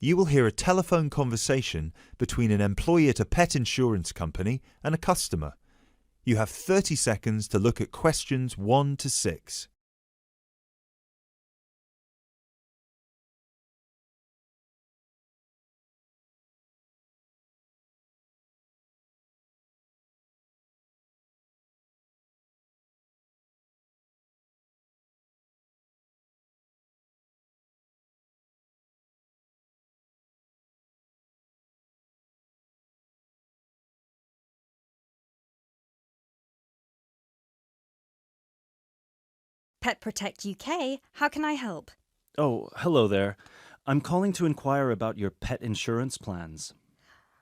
You will hear a telephone conversation between an employee at a pet insurance company and a customer. You have 30 seconds to look at questions 1 to 6. Pet Protect UK, how can I help? Oh, hello there. I'm calling to inquire about your pet insurance plans.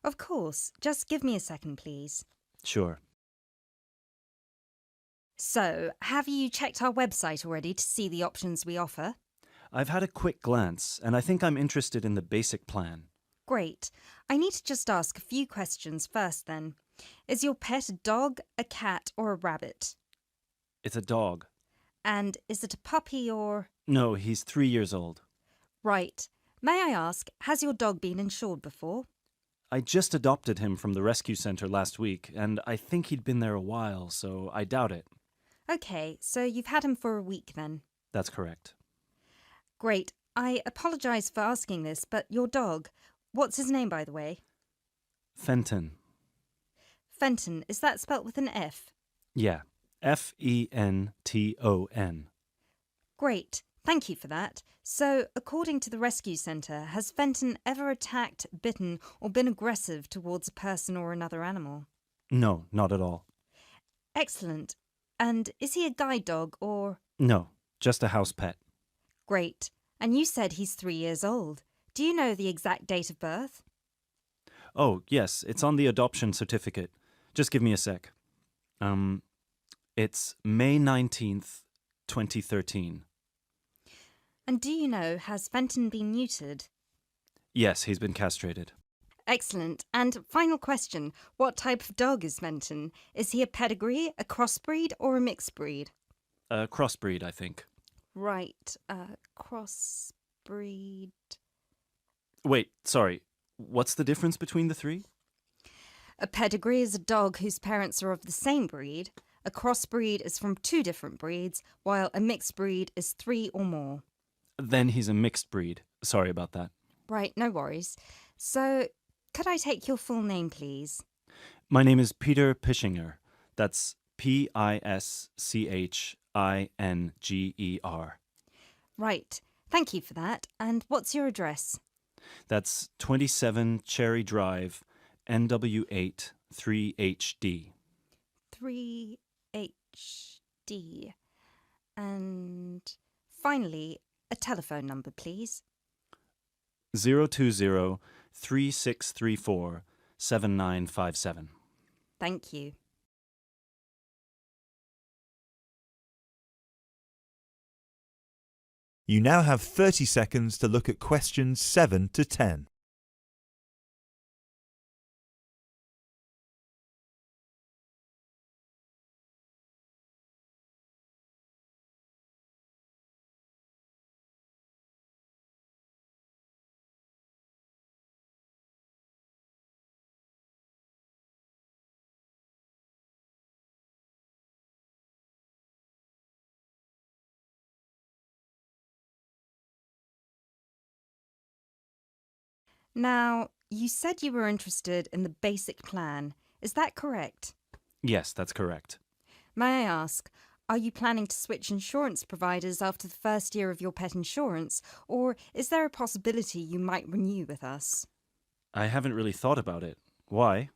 Of course, just give me a second, please. Sure. So, have you checked our website already to see the options we offer? I've had a quick glance, and I think I'm interested in the basic plan. Great. I need to just ask a few questions first then. Is your pet a dog, a cat, or a rabbit? It's a dog. And is it a puppy or... No, he's 3 years old. Right. May I ask, has your dog been insured before? I just adopted him from the rescue center last week, and I think he'd been there a while, so I doubt it. Okay, so you've had him for a week then. That's correct. Great. I apologise for asking this, but your dog, what's his name by the way? Fenton. Fenton, is that spelt with an F? Yeah. Fenton. Great. Thank you for that. So, according to the rescue centre, has Fenton ever attacked, bitten, or been aggressive towards a person or another animal? No, not at all. Excellent. And is he a guide dog or... No, just a house pet. Great. And you said he's 3 years old. Do you know the exact date of birth? Oh, yes, it's on the adoption certificate. Just give me a sec. It's May 19th, 2013. And do you know, has Fenton been neutered? Yes, he's been castrated. Excellent. And final question, what type of dog is Fenton? Is he a pedigree, a crossbreed, or a mixed breed? A crossbreed, I think. Right, crossbreed... Wait, sorry. What's the difference between the three? A pedigree is a dog whose parents are of the same breed. A crossbreed is from 2 different breeds, while a mixed breed is 3 or more. Then he's a mixed breed. Sorry about that. Right, no worries. So, could I take your full name, please? My name is Peter Pischinger. That's Pischinger. Right, thank you for that. And what's your address? That's 27 Cherry Drive, NW8 3HD. 3HD. And finally, a telephone number, please. 020-3634-7957. Thank you. You now have 30 seconds to look at questions 7 to 10. Now, you said you were interested in the basic plan. Is that correct? Yes, that's correct. May I ask, are you planning to switch insurance providers after the first year of your pet insurance, or is there a possibility you might renew with us? I haven't really thought about it. Why?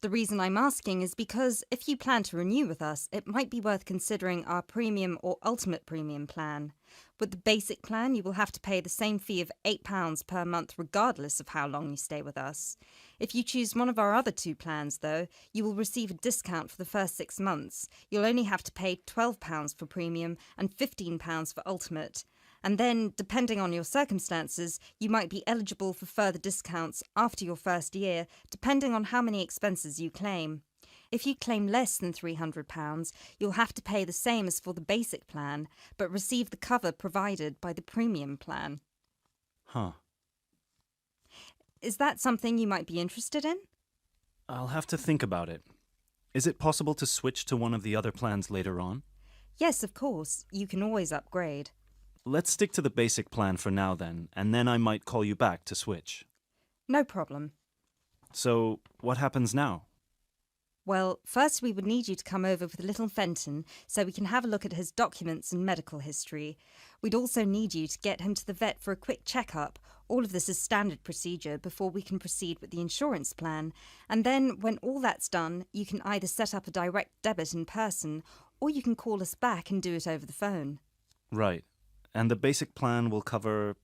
The reason I'm asking is because if you plan to renew with us, it might be worth considering our premium or ultimate premium plan. With the basic plan, you will have to pay the same fee of £8 per month regardless of how long you stay with us. If you choose one of our other 2 plans, though, you will receive a discount for the first 6 months. You'll only have to pay £12 for premium and £15 for ultimate. And then, depending on your circumstances, you might be eligible for further discounts after your first year, depending on how many expenses you claim. If you claim less than £300, you'll have to pay the same as for the basic plan, but receive the cover provided by the premium plan. Huh. Is that something you might be interested in? I'll have to think about it. Is it possible to switch to one of the other plans later on? Yes, of course. You can always upgrade. Let's stick to the basic plan for now then, and then I might call you back to switch. No problem. So, what happens now? Well, first we would need you to come over with little Fenton so we can have a look at his documents and medical history. We'd also need you to get him to the vet for a quick checkup. All of this is standard procedure before we can proceed with the insurance plan. And then, when all that's done, you can either set up a direct debit in person or you can call us back and do it over the phone. Right. And the basic plan will cover...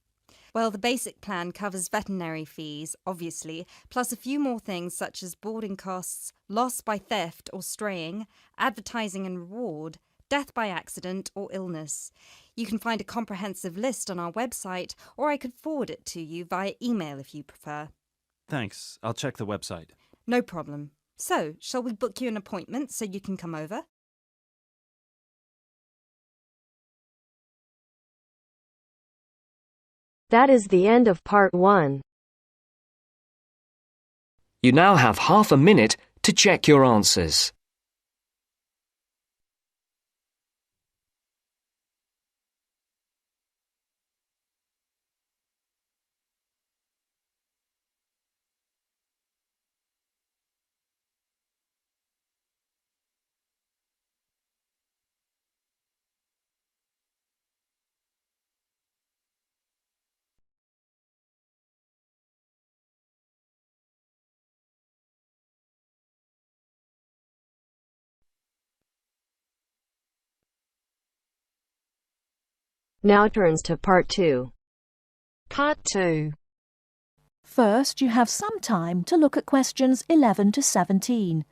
Well, the basic plan covers veterinary fees, obviously, plus a few more things such as boarding costs, loss by theft or straying, advertising and reward, death by accident or illness. You can find a comprehensive list on our website, or I could forward it to you via email if you prefer. Thanks. I'll check the website. No problem. So, shall we book you an appointment so you can come over? That is the end of part 1. You now have half a minute to check your answers. Now turns to part 2. Part 2. First, you have some time to look at questions 11 to 17.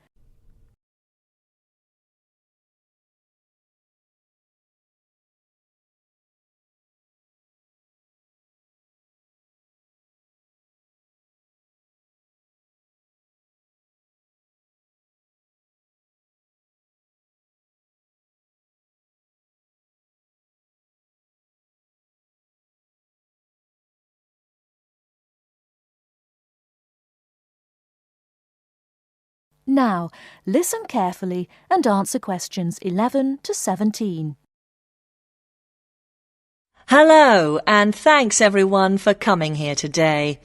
Now, listen carefully and answer questions 11 to 17. Hello, and thanks everyone for coming here today.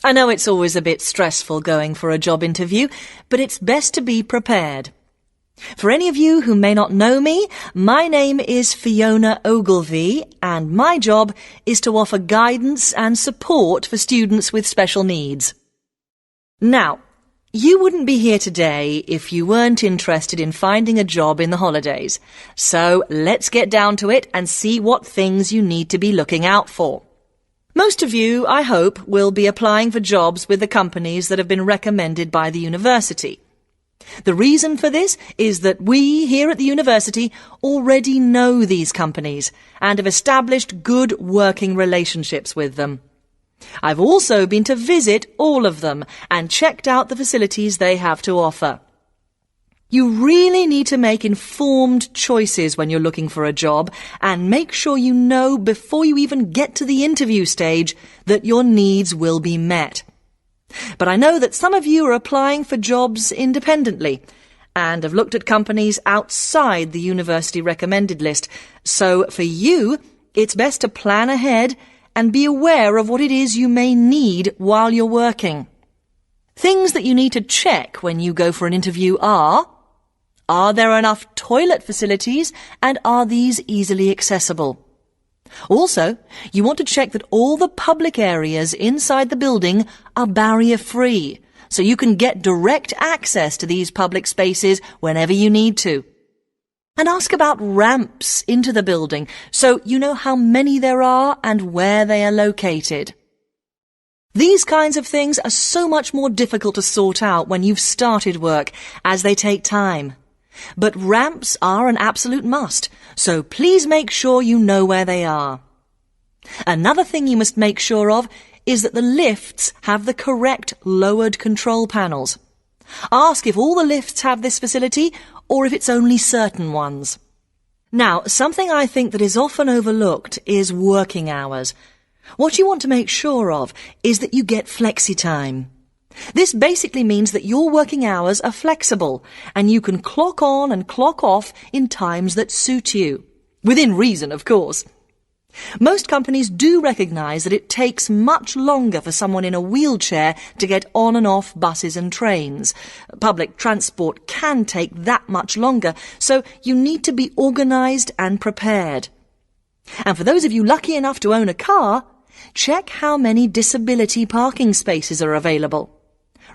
I know it's always a bit stressful going for a job interview, but it's best to be prepared. For any of you who may not know me, my name is Fiona Ogilvie, and my job is to offer guidance and support for students with special needs. Now, you wouldn't be here today if you weren't interested in finding a job in the holidays. So let's get down to it and see what things you need to be looking out for. Most of you, I hope, will be applying for jobs with the companies that have been recommended by the university. The reason for this is that we here at the university already know these companies and have established good working relationships with them. I've also been to visit all of them and checked out the facilities they have to offer. You really need to make informed choices when you're looking for a job and make sure you know before you even get to the interview stage that your needs will be met. But I know that some of you are applying for jobs independently and have looked at companies outside the university recommended list. So for you, it's best to plan ahead and be aware of what it is you may need while you're working. Things that you need to check when you go for an interview are there enough toilet facilities and are these easily accessible? Also, you want to check that all the public areas inside the building are barrier-free, so you can get direct access to these public spaces whenever you need to. And ask about ramps into the building, so you know how many there are and where they are located. These kinds of things are so much more difficult to sort out when you've started work, as they take time. But ramps are an absolute must, so please make sure you know where they are. Another thing you must make sure of is that the lifts have the correct lowered control panels. Ask if all the lifts have this facility or if it's only certain ones. Now, something I think that is often overlooked is working hours. What you want to make sure of is that you get flexi time. This basically means that your working hours are flexible and you can clock on and clock off in times that suit you. Within reason, of course. Most companies do recognise that it takes much longer for someone in a wheelchair to get on and off buses and trains. Public transport can take that much longer, so you need to be organised and prepared. And for those of you lucky enough to own a car, check how many disability parking spaces are available.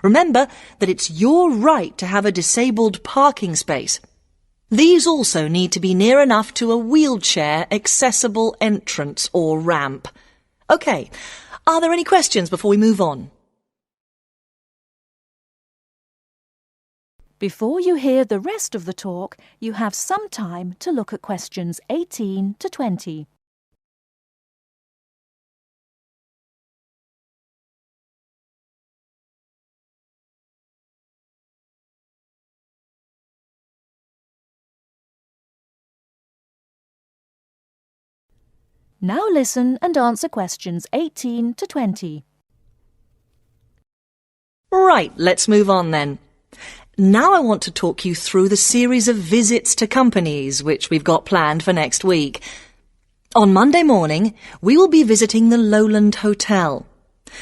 Remember that it's your right to have a disabled parking space. These also need to be near enough to a wheelchair accessible entrance or ramp. OK, are there any questions before we move on? Before you hear the rest of the talk, you have some time to look at questions 18 to 20. Now listen and answer questions 18 to 20. Right, let's move on then. Now I want to talk you through the series of visits to companies which we've got planned for next week. On Monday morning, we will be visiting the Lowland Hotel.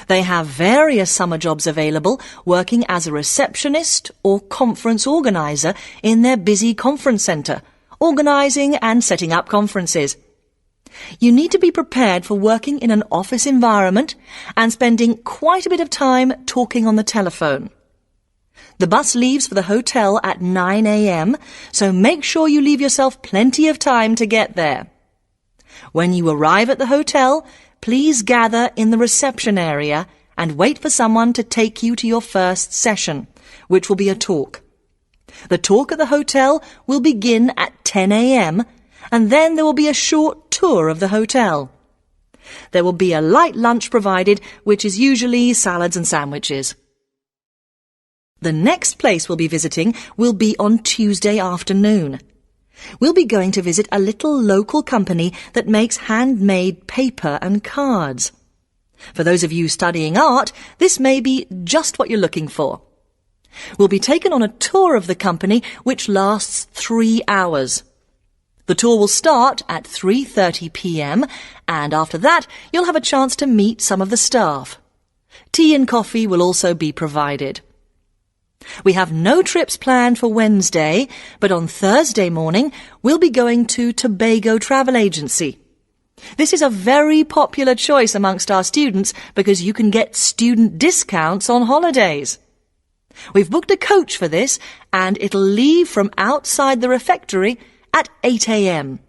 They have various summer jobs available, working as a receptionist or conference organiser in their busy conference centre, organising and setting up conferences. You need to be prepared for working in an office environment and spending quite a bit of time talking on the telephone. The bus leaves for the hotel at 9 a.m, so make sure you leave yourself plenty of time to get there. When you arrive at the hotel, please gather in the reception area and wait for someone to take you to your first session, which will be a talk. The talk at the hotel will begin at 10 a.m, and then there will be a short tour of the hotel. There will be a light lunch provided, which is usually salads and sandwiches. The next place we'll be visiting will be on Tuesday afternoon. We'll be going to visit a little local company that makes handmade paper and cards. For those of you studying art, this may be just what you're looking for. We'll be taken on a tour of the company which lasts 3 hours. The tour will start at 3:30 p.m, and after that you'll have a chance to meet some of the staff. Tea and coffee will also be provided. We have no trips planned for Wednesday, but on Thursday morning we'll be going to Tobago Travel Agency. This is a very popular choice amongst our students because you can get student discounts on holidays. We've booked a coach for this, and it'll leave from outside the refectory at 8 a.m.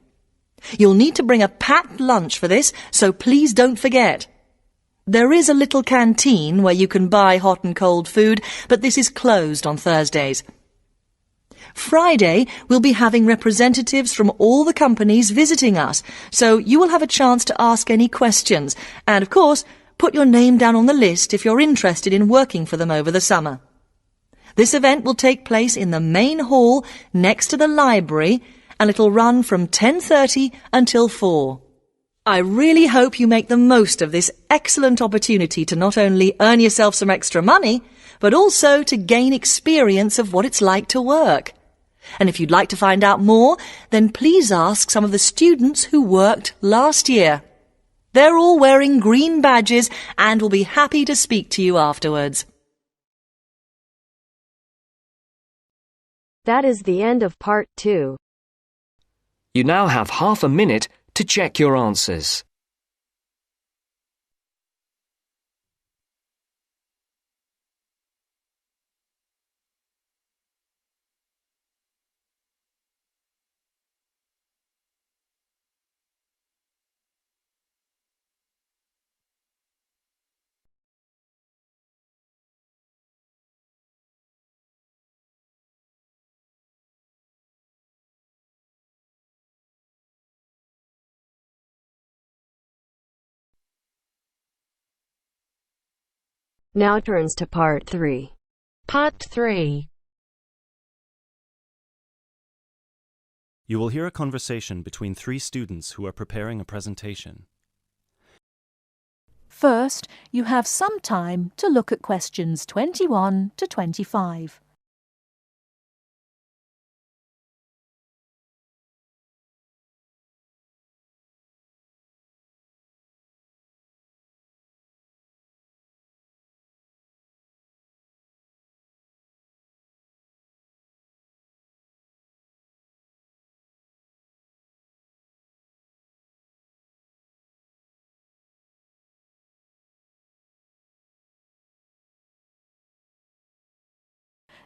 You'll need to bring a packed lunch for this, so please don't forget. There is a little canteen where you can buy hot and cold food, but this is closed on Thursdays. Friday, we'll be having representatives from all the companies visiting us, so you will have a chance to ask any questions, and of course, put your name down on the list if you're interested in working for them over the summer. This event will take place in the main hall next to the library, and it'll run from 10:30 until 4. I really hope you make the most of this excellent opportunity to not only earn yourself some extra money, but also to gain experience of what it's like to work. And if you'd like to find out more, then please ask some of the students who worked last year. They're all wearing green badges and will be happy to speak to you afterwards. That is the end of part 2. You now have half a minute to check your answers. Now turns to part 3. Part 3. You will hear a conversation between 3 students who are preparing a presentation. First, you have some time to look at questions 21 to 25.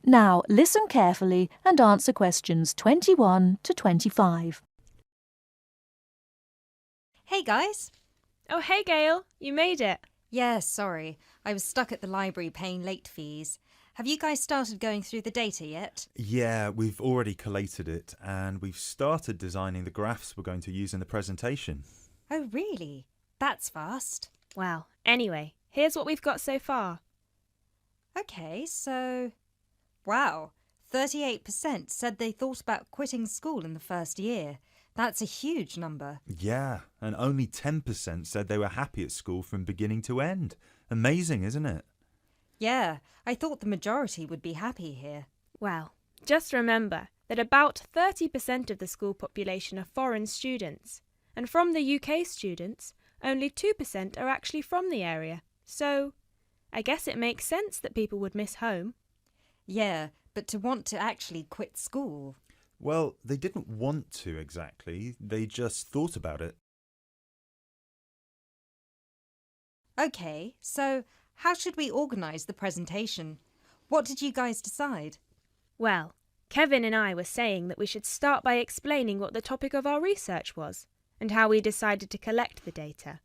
Now listen carefully and answer questions 21 to 25. Hey guys! Oh, hey, Gail. You made it. Yeah, sorry. I was stuck at the library paying late fees. Have you guys started going through the data yet? Yeah, we've already collated it and we've started designing the graphs we're going to use in the presentation. Oh, really? That's fast. Well, anyway, here's what we've got so far. Okay, so... Wow, 38% said they thought about quitting school in the first year. That's a huge number. Yeah, and only 10% said they were happy at school from beginning to end. Amazing, isn't it? Yeah, I thought the majority would be happy here. Well, just remember that about 30% of the school population are foreign students, and from the UK students, only 2% are actually from the area. So, I guess it makes sense that people would miss home. Yeah, but to want to actually quit school... Well, they didn't want to exactly, they just thought about it. Okay, so how should we organise the presentation? What did you guys decide? Well, Kevin and I were saying that we should start by explaining what the topic of our research was, and how we decided to collect the data.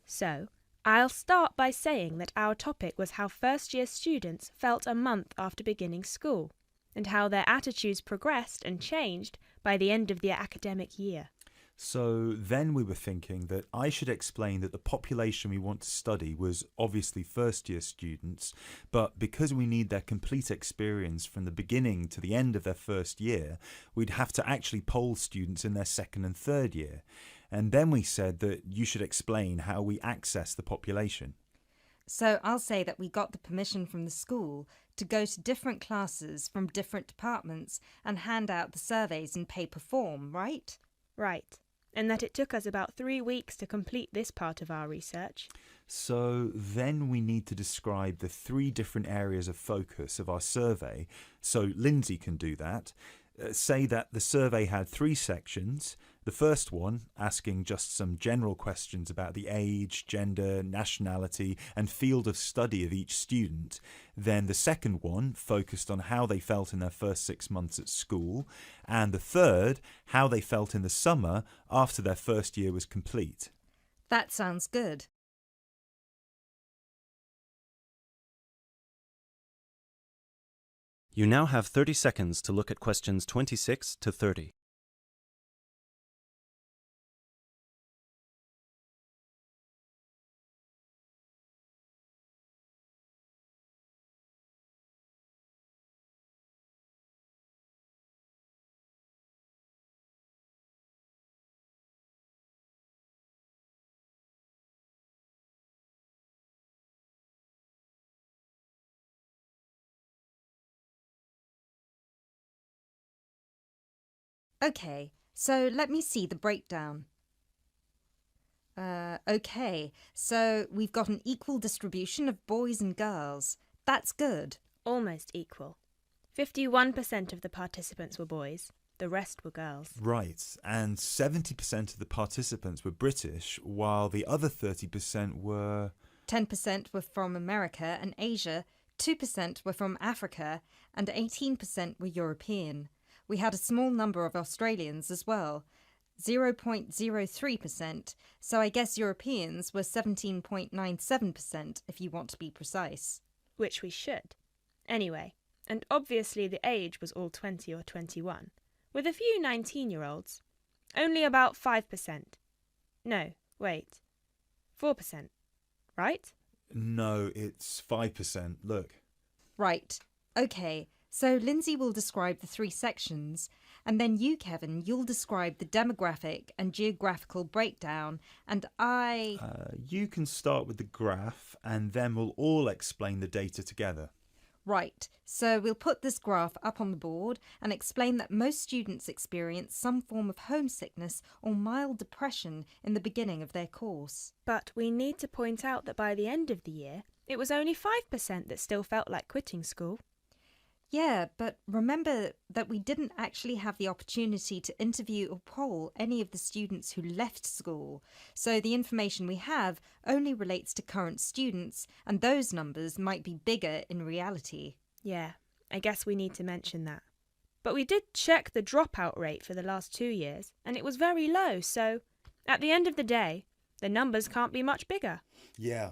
So, I'll start by saying that our topic was how first-year students felt a month after beginning school, and how their attitudes progressed and changed by the end of the academic year. So then we were thinking that I should explain that the population we want to study was obviously first-year students, but because we need their complete experience from the beginning to the end of their first year, we'd have to actually poll students in their second and third year. And then we said that you should explain how we access the population. So I'll say that we got the permission from the school to go to different classes from different departments and hand out the surveys in paper form, right? Right, and that it took us about 3 weeks to complete this part of our research. So then we need to describe the 3 different areas of focus of our survey, so Lindsay can do that. Say that the survey had 3 sections. The first one, asking just some general questions about the age, gender, nationality and field of study of each student. Then the second one focused on how they felt in their first 6 months at school. And the third, how they felt in the summer after their first year was complete. That sounds good. You now have 30 seconds to look at questions 26 to 30. Okay, so let me see the breakdown. Okay, so we've got an equal distribution of boys and girls. That's good. Almost equal. 51% of the participants were boys, the rest were girls. Right, and 70% of the participants were British, while the other 30% were... 10% were from America and Asia, 2% were from Africa, and 18% were European. We had a small number of Australians as well, 0.03%, so I guess Europeans were 17.97% if you want to be precise. Which we should. Anyway, and obviously the age was all 20 or 21, with a few 19-year-olds. Only about 5%. No, wait. 4%. Right? No, it's 5%, look. Right, okay, so Lindsay will describe the 3 sections, And then you, Kevin, you'll describe the demographic and geographical breakdown, and You can start with the graph, and then we'll all explain the data together. Right, so we'll put this graph up on the board and explain that most students experience some form of homesickness or mild depression in the beginning of their course. But we need to point out that by the end of the year, it was only 5% that still felt like quitting school. Yeah, but remember that we didn't actually have the opportunity to interview or poll any of the students who left school. So the information we have only relates to current students, and those numbers might be bigger in reality. Yeah, I guess we need to mention that. But we did check the dropout rate for the last 2 years, and it was very low, so at the end of the day, the numbers can't be much bigger. Yeah.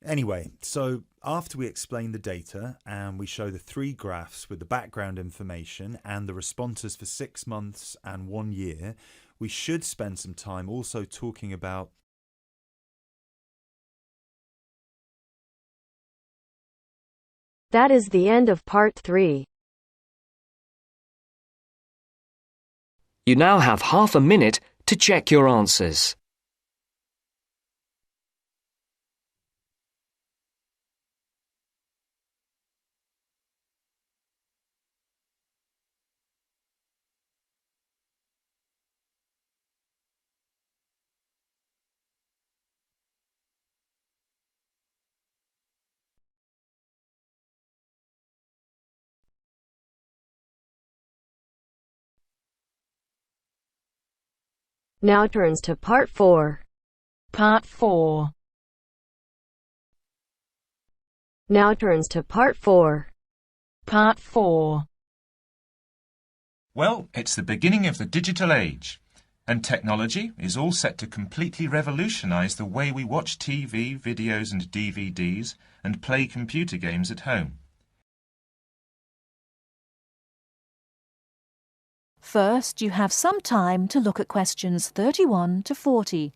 Anyway, so after we explain the data and we show the 3 graphs with the background information and the responses for 6 months and 1 year, we should spend some time also talking about That is the end of part 3. You now have half a minute to check your answers. Now turns to part 4. Part 4. Now turns to part 4. Part 4. Well, it's the beginning of the digital age, and technology is all set to completely revolutionise the way we watch TV, videos and DVDs and play computer games at home. First, you have some time to look at questions 31 to 40.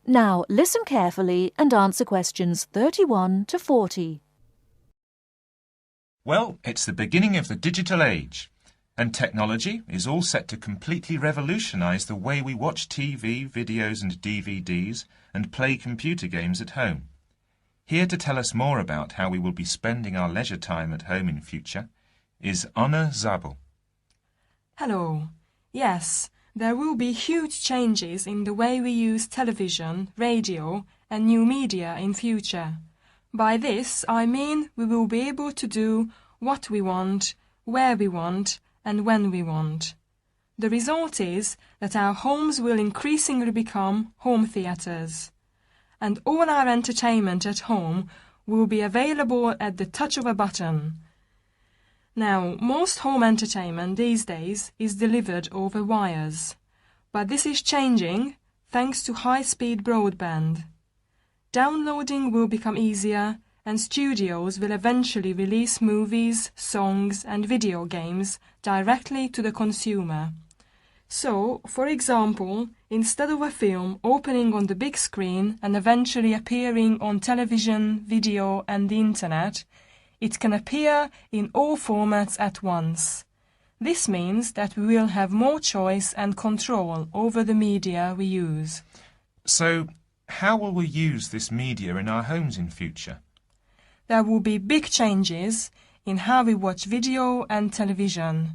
Now, listen carefully and answer questions 31 to 40. Well, it's the beginning of the digital age, and technology is all set to completely revolutionise the way we watch TV, videos and DVDs and play computer games at home. Here to tell us more about how we will be spending our leisure time at home in future is Anna Zabel. Hello. Yes, there will be huge changes in the way we use television, radio and new media in future. By this, I mean we will be able to do what we want, where we want and when we want. The result is that our homes will increasingly become home theatres, and all our entertainment at home will be available at the touch of a button. Now, most home entertainment these days is delivered over wires, but this is changing thanks to high-speed broadband. Downloading will become easier, and studios will eventually release movies, songs and video games directly to the consumer. So, for example, instead of a film opening on the big screen and eventually appearing on television, video and the internet, it can appear in all formats at once. This means that we will have more choice and control over the media we use. So, how will we use this media in our homes in future? There will be big changes in how we watch video and television.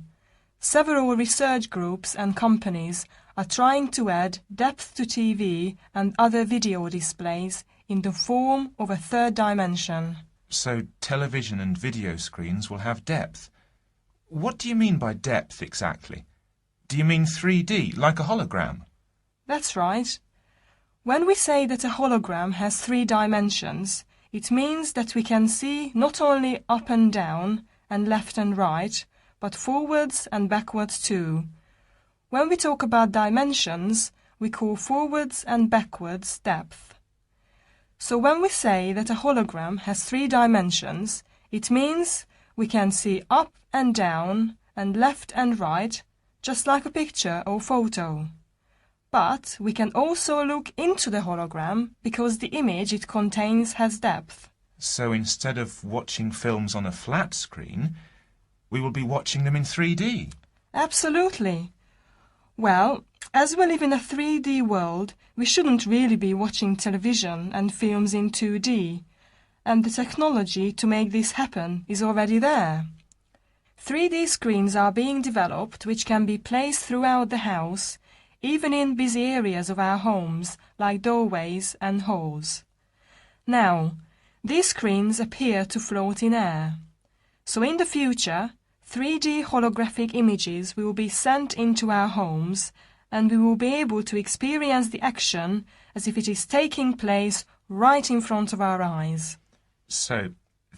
Several research groups and companies are trying to add depth to TV and other video displays in the form of a third dimension. So television and video screens will have depth. What do you mean by depth exactly? Do you mean 3D, like a hologram? That's right. When we say that a hologram has 3 dimensions, it means that we can see not only up and down and left and right, but forwards and backwards too. When we talk about dimensions, we call forwards and backwards depth. So when we say that a hologram has 3 dimensions, it means we can see up and down and left and right, just like a picture or photo. But we can also look into the hologram because the image it contains has depth. So instead of watching films on a flat screen, we will be watching them in 3D. Absolutely. Well, as we live in a 3D world, we shouldn't really be watching television and films in 2D. And the technology to make this happen is already there. 3D screens are being developed which can be placed throughout the house, even in busy areas of our homes, like doorways and halls. Now, these screens appear to float in air. So in the future, 3D holographic images will be sent into our homes, and we will be able to experience the action as if it is taking place right in front of our eyes. So,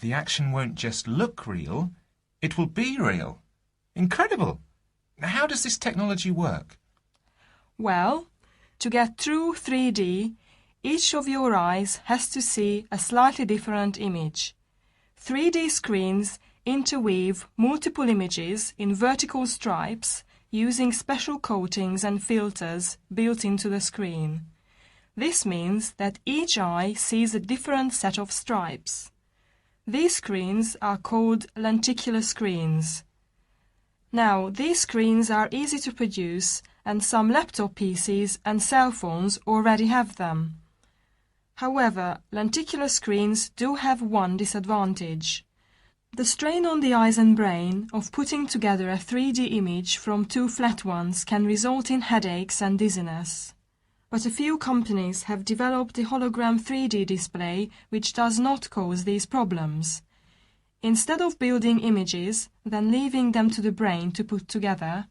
the action won't just look real, it will be real. Incredible! How does this technology work? Well, to get true 3D, each of your eyes has to see a slightly different image. 3D screens interweave multiple images in vertical stripes using special coatings and filters built into the screen. This means that each eye sees a different set of stripes. These screens are called lenticular screens. Now, these screens are easy to produce, and some laptop PCs and cell phones already have them. However, lenticular screens do have one disadvantage. The strain on the eyes and brain of putting together a 3D image from 2 flat ones can result in headaches and dizziness. But a few companies have developed a hologram 3D display which does not cause these problems. Instead of building images, then leaving them to the brain to put together,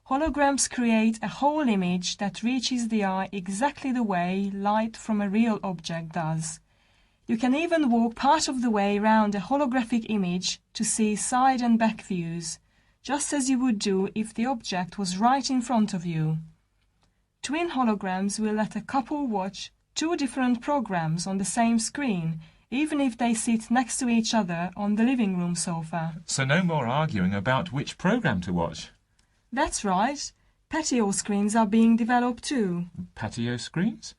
holograms create a whole image that reaches the eye exactly the way light from a real object does. You can even walk part of the way around a holographic image to see side and back views, just as you would do if the object was right in front of you. Twin holograms will let a couple watch 2 different programs on the same screen, even if they sit next to each other on the living room sofa. So no more arguing about which program to watch. That's right. Patio screens are being developed too. Patio screens?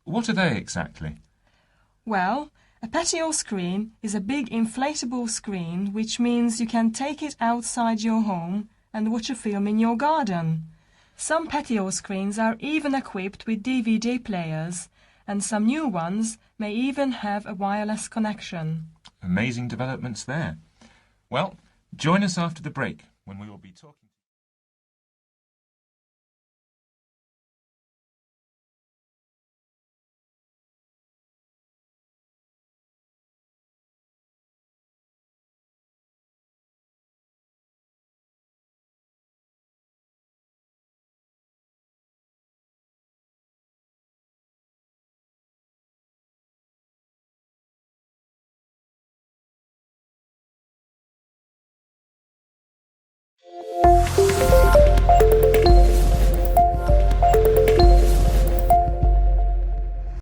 What are they exactly? Well, a patio screen is a big inflatable screen, which means you can take it outside your home and watch a film in your garden. Some patio screens are even equipped with DVD players, and some new ones may even have a wireless connection. Amazing developments there. Well, join us after the break when we will be talking.